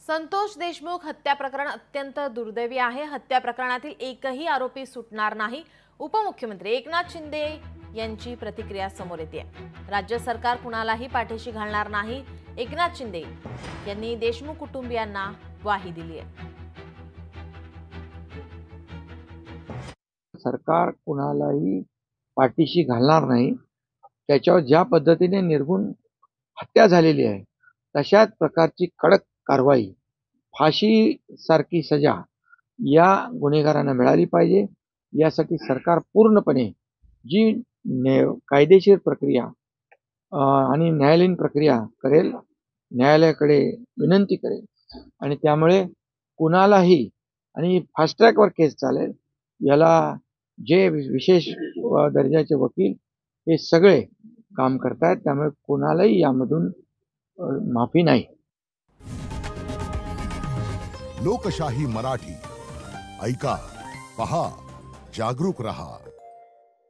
संतोष देशमुख हत्या प्रकरण अत्यंत दुर्दैवी आहे। हत्या प्रकरणातील एकही आरोपी सुटणार नाही। उपमुख्यमंत्री एकनाथ शिंदे यांची प्रतिक्रिया समोर येते। राज्य सरकार कुणालाही पाठीशी घालणार नाही, एकनाथ शिंदे यांनी देशमुख कुटुंबियांना ग्वाही दिली आहे। सरकार कुणालाही पाठीशी घालणार नाही। त्याच्यावर ज्या पद्धतीने निर्गुण हत्या झालेली आहे तशाच प्रकारची कडक कारवाई, फाशी सारखी सजा या गुन्हेगारांना मिळाली पाहिजे। यासाठी सरकार पूर्णपणे जी कायदेशीर प्रक्रिया आणि न्यायालयीन प्रक्रिया करेल, न्यायालयाकडे विनंती करेल आणि त्यामुळे कुणालाही आणि फास्ट ट्रॅकवर केस चालेल। याला जे विशेष दर्जाचे वकील हे सगळे काम करतात, त्यामुळे कुणालाही यामधून माफी नाही। लोकशाही मराठी ऐका, पहा, जागरूक रहा।